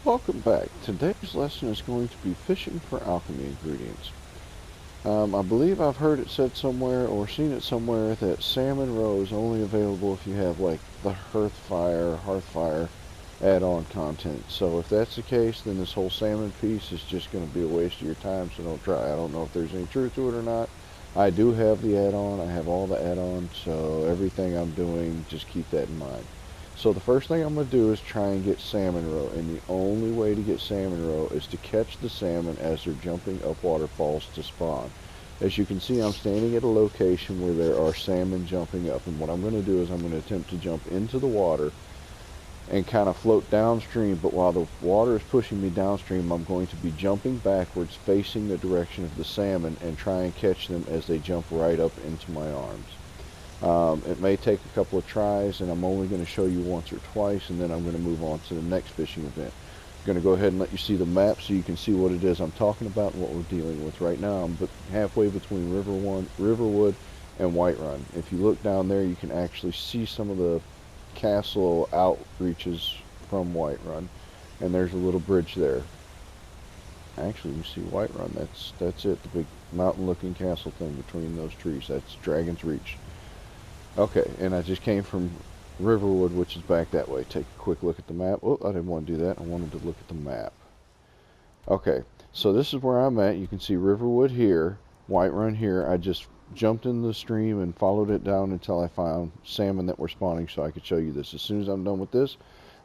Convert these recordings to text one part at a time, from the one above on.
Welcome back. Today's lesson is going to be fishing for alchemy ingredients. I believe I've heard it said somewhere or seen it somewhere that Salmon Roe is only available if you have like the Hearthfire add-on content. So if that's the case, then this whole salmon piece is just going to be a waste of your time, so don't try. I don't know if there's any truth to it or not. I do have the add-on. I have all the add-ons, so everything I'm doing, just keep that in mind. So the first thing I'm going to do is try and get Salmon Roe, and the only way to get Salmon Roe is to catch the salmon as they're jumping up waterfalls to spawn. As you can see, I'm standing at a location where there are salmon jumping up, and what I'm going to do is I'm going to attempt to jump into the water and kind of float downstream, but while the water is pushing me downstream, I'm going to be jumping backwards facing the direction of the salmon and try and catch them as they jump right up into my arms. It may take a couple of tries, and I'm only going to show you once or twice, and then I'm going to move on to the next fishing event. I'm going to go ahead and let you see the map so you can see what it is I'm talking about and what we're dealing with. Right now I'm halfway between Riverwood and Whiterun. If you look down there, you can actually see some of the castle outreaches from Whiterun, and there's a little bridge there. Actually, you see Whiterun, that's it, the big mountain looking castle thing between those trees. That's Dragon's Reach. Okay, and I just came from Riverwood, which is back that way. Take a quick look at the map. Oh, I didn't want to do that. I wanted to look at the map. Okay, so this is where I'm at. You can see Riverwood here, Whiterun here. I just jumped in the stream and followed it down until I found salmon that were spawning so I could show you this. As soon as I'm done with this,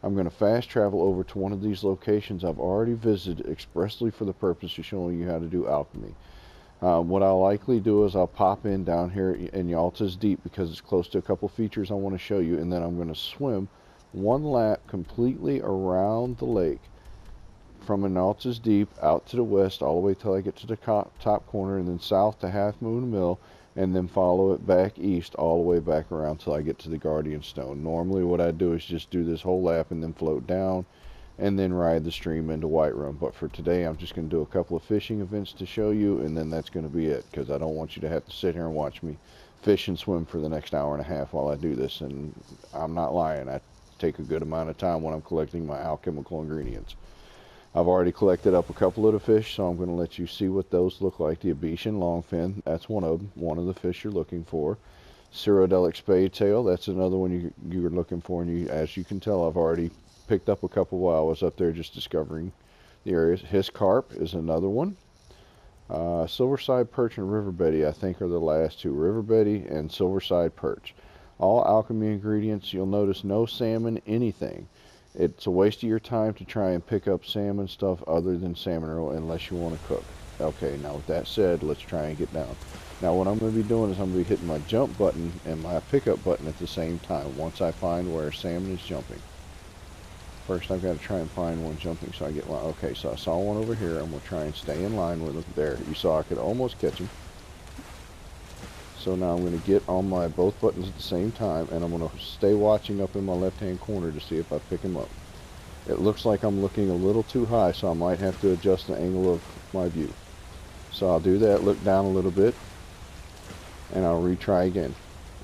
I'm going to fast travel over to one of these locations I've already visited expressly for the purpose of showing you how to do alchemy. What I'll likely do is I'll pop in down here in Yalta's Deep because it's close to a couple features I want to show you, and then I'm going to swim one lap completely around the lake from Yalta's Deep out to the west all the way till I get to the top corner, and then south to Half Moon Mill, and then follow it back east all the way back around till I get to the Guardian Stone. Normally what I do is just do this whole lap and then float down and then ride the stream into Whiterun. But for today, I'm just going to do a couple of fishing events to show you, and then that's going to be it, because I don't want you to have to sit here and watch me fish and swim for the next hour and a half while I do this. And I'm not lying. I take a good amount of time when I'm collecting my alchemical ingredients. I've already collected up a couple of the fish, so I'm going to let you see what those look like. The Abetian longfin, that's one of them, one of the fish you're looking for. Cyrodiilic spadetail, that's another one you're looking for, and as you can tell, I've already picked up a couple while I was up there just discovering the areas. His carp is another one. Silverside perch and river betty, I think, are the last two. River betty and silverside perch. All alchemy ingredients. You'll notice no salmon, anything. It's a waste of your time to try and pick up salmon stuff other than Salmon Roe unless you want to cook. Okay, now with that said, let's try and get down. Now what I'm going to be doing is I'm going to be hitting my jump button and my pickup button at the same time once I find where salmon is jumping. First, I've got to try and find one jumping so I get one. Okay, so I saw one over here. I'm going to try and stay in line with him. There, you saw I could almost catch him. So now I'm going to get on my both buttons at the same time, and I'm going to stay watching up in my left-hand corner to see if I pick him up. It looks like I'm looking a little too high, so I might have to adjust the angle of my view. So I'll do that, look down a little bit, and I'll retry again.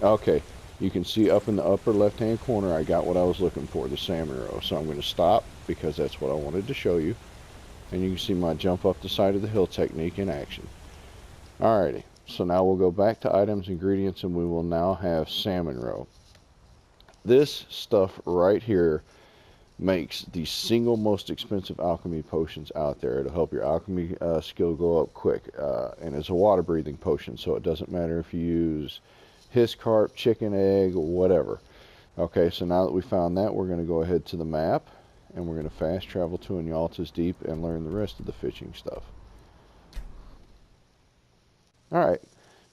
Okay. You can see up in the upper left-hand corner, I got what I was looking for, the Salmon Roe. So I'm going to stop because that's what I wanted to show you. And you can see my jump up the side of the hill technique in action. Alrighty, so now we'll go back to items, ingredients, and we will now have Salmon Roe. This stuff right here makes the single most expensive alchemy potions out there. It'll help your alchemy skill go up quick. And it's a water-breathing potion, so it doesn't matter if you use his carp, chicken egg, whatever. Okay, so now that we found that, we're going to go ahead to the map, and we're going to fast travel to Yalta's Deep and learn the rest of the fishing stuff. Alright,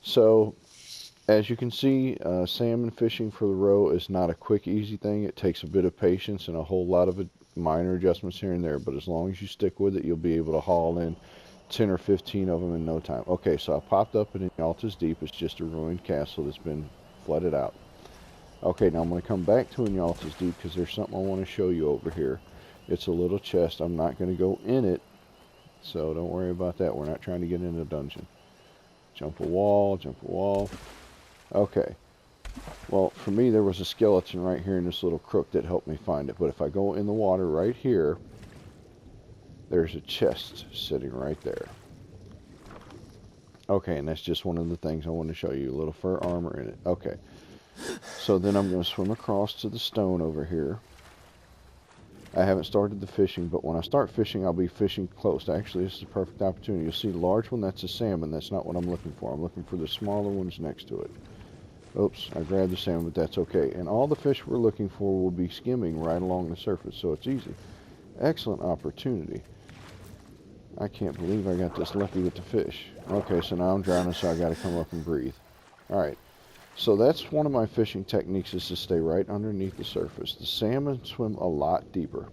so as you can see, salmon fishing for the roe is not a quick, easy thing. It takes a bit of patience and a whole lot of minor adjustments here and there, but as long as you stick with it, you'll be able to haul in 10 or 15 of them in no time. Okay, so I popped up in Yalta's Deep. It's just a ruined castle that's been flooded out. Okay, now I'm going to come back to Yalta's Deep because there's something I want to show you over here. It's a little chest. I'm not going to go in it, so don't worry about that. We're not trying to get in a dungeon. Jump a wall, jump a wall. Okay. Well, for me, there was a skeleton right here in this little crook that helped me find it. But if I go in the water right here, There's a chest sitting right there. Okay, and that's just one of the things I want to show you. A little fur armor in it. Okay. So then I'm going to swim across to the stone over here. I haven't started the fishing, but when I start fishing, I'll be fishing close. Actually, this is a perfect opportunity. You'll see the large one, that's a salmon. That's not what I'm looking for. I'm looking for the smaller ones next to it. Oops, I grabbed the salmon, but that's okay. And all the fish we're looking for will be skimming right along the surface, so it's easy. Excellent opportunity. I can't believe I got this lucky with the fish. Okay, so now I'm drowning, so I got to come up and breathe. Alright, so that's one of my fishing techniques, is to stay right underneath the surface. The salmon swim a lot deeper,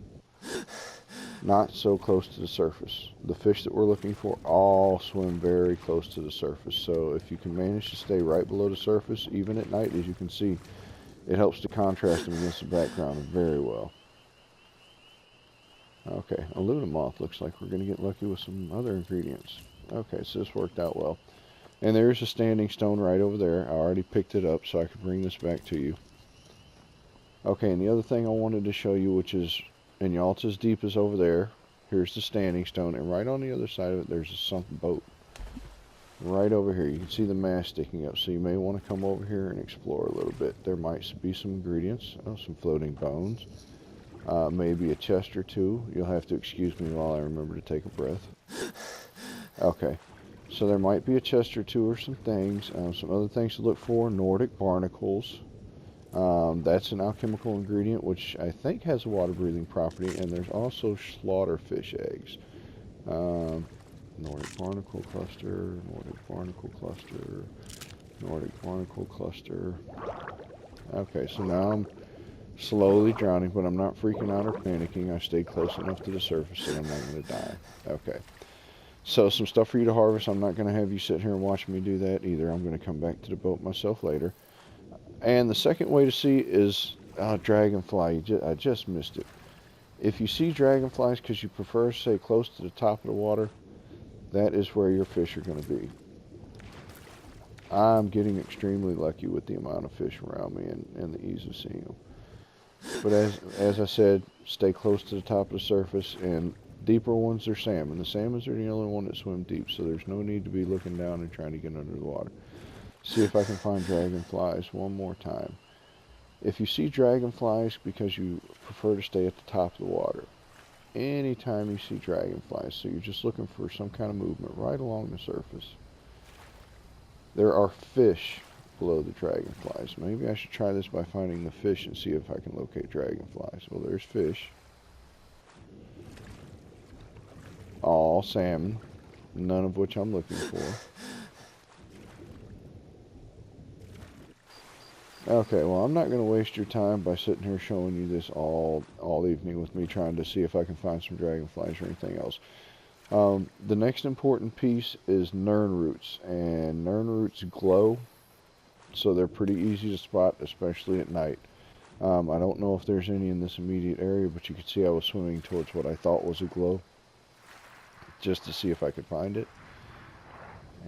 not so close to the surface. The fish that we're looking for all swim very close to the surface, so if you can manage to stay right below the surface, even at night, as you can see, it helps to contrast them against the background very well. Okay, aluminum moth. Looks like we're going to get lucky with some other ingredients. Okay, so this worked out well. And there's a standing stone right over there. I already picked it up so I could bring this back to you. Okay, and the other thing I wanted to show you, which is, and Yalta's Deep is over there. Here's the standing stone, and right on the other side of it, there's a sunk boat. Right over here, you can see the mast sticking up, so you may want to come over here and explore a little bit. There might be some ingredients, some floating bones. Maybe a chest or two. You'll have to excuse me while I remember to take a breath. Okay, so there might be a chest or two or some things. Some other things to look for: Nordic barnacles. That's an alchemical ingredient which I think has a water-breathing property, and there's also slaughterfish eggs. Nordic barnacle cluster, Nordic barnacle cluster, Nordic barnacle cluster. Okay, so now I'm slowly drowning, but I'm not freaking out or panicking. I stayed close enough to the surface that I'm not going to die. Okay. So some stuff for you to harvest. I'm not going to have you sit here and watch me do that either. I'm going to come back to the boat myself later. And the second way to see is dragonfly. I just missed it. If you see dragonflies because you prefer to stay close to the top of the water, that is where your fish are going to be. I'm getting extremely lucky with the amount of fish around me and the ease of seeing them. But as I said, stay close to the top of the surface, and deeper ones are salmon. The salmons are the only one that swim deep, so there's no need to be looking down and trying to get under the water. See if I can find dragonflies one more time. If you see dragonflies because you prefer to stay at the top of the water, anytime you see dragonflies, so you're just looking for some kind of movement right along the surface, there are fish below the dragonflies. Maybe I should try this by finding the fish and see if I can locate dragonflies. Well, there's fish. All salmon, none of which I'm looking for. Okay, well, I'm not going to waste your time by sitting here showing you this all evening with me trying to see if I can find some dragonflies or anything else. The next important piece is nern roots, and nern roots glow, so they're pretty easy to spot, especially at night. I don't know if there's any in this immediate area, but you could see I was swimming towards what I thought was a glow, just to see if I could find it.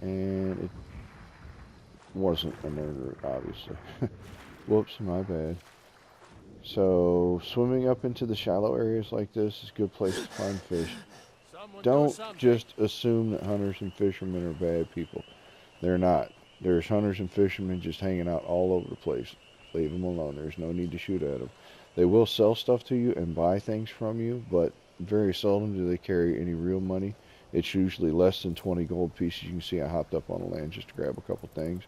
And it wasn't a nern root, obviously. Whoops, my bad. So, swimming up into the shallow areas like this is a good place to find fish. Don't just assume that hunters and fishermen are bad people. They're not. There's hunters and fishermen just hanging out all over the place. Leave them alone. There's no need to shoot at them. They will sell stuff to you and buy things from you, but very seldom do they carry any real money. It's usually less than 20 gold pieces. You can see I hopped up on the land just to grab a couple things.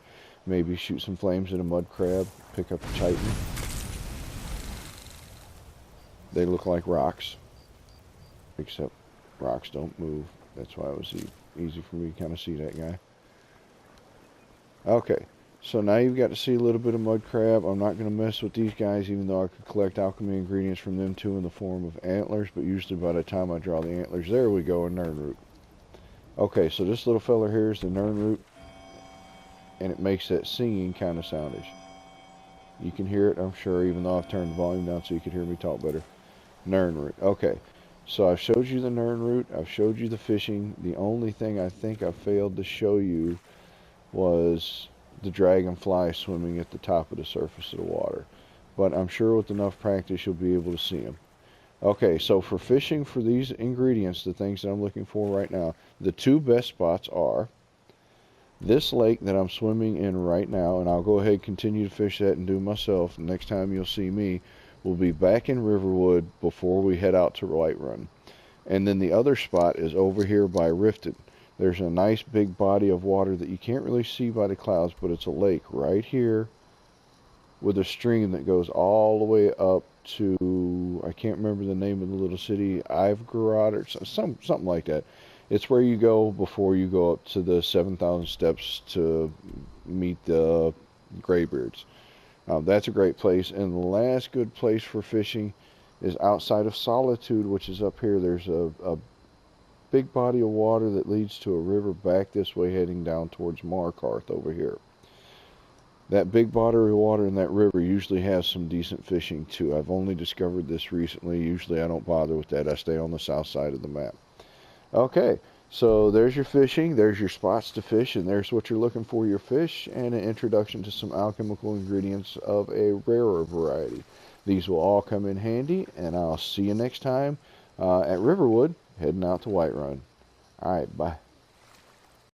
Maybe shoot some flames at a mud crab. Pick up a chitin. They look like rocks, except rocks don't move. That's why it was easy for me to kind of see that guy. Okay, so now you've got to see a little bit of mud crab. I'm not going to mess with these guys, even though I could collect alchemy ingredients from them too in the form of antlers, but usually by the time I draw the antlers, there we go, a nern root. Okay, so this little fella here is the nern root, and it makes that singing kind of soundage. You can hear it, I'm sure, even though I've turned the volume down so you could hear me talk better. Nern root. Okay, so I've showed you the nern root. I've showed you the fishing. The only thing I think I failed to show you was the dragonfly swimming at the top of the surface of the water. But I'm sure with enough practice you'll be able to see them. Okay, so for fishing for these ingredients, the things that I'm looking for right now, the two best spots are this lake that I'm swimming in right now, and I'll go ahead and continue to fish that and do myself. Next time you'll see me, we'll be back in Riverwood before we head out to Whiterun. And then the other spot is over here by Rifted. There's a nice big body of water that you can't really see by the clouds, but it's a lake right here with a stream that goes all the way up to, I can't remember the name of the little city, Ivgarod or something like that. It's where you go before you go up to the 7,000 steps to meet the Greybeards. That's a great place. And the last good place for fishing is outside of Solitude, which is up here. There's a big body of water that leads to a river back this way heading down towards Markarth over here. That big body of water in that river usually has some decent fishing too. I've only discovered this recently. Usually I don't bother with that. I stay on the south side of the map. Okay, so there's your fishing, there's your spots to fish, and there's what you're looking for your fish, and an introduction to some alchemical ingredients of a rarer variety. These will all come in handy, and I'll see you next time at Riverwood, heading out to Whiterun. Alright, bye.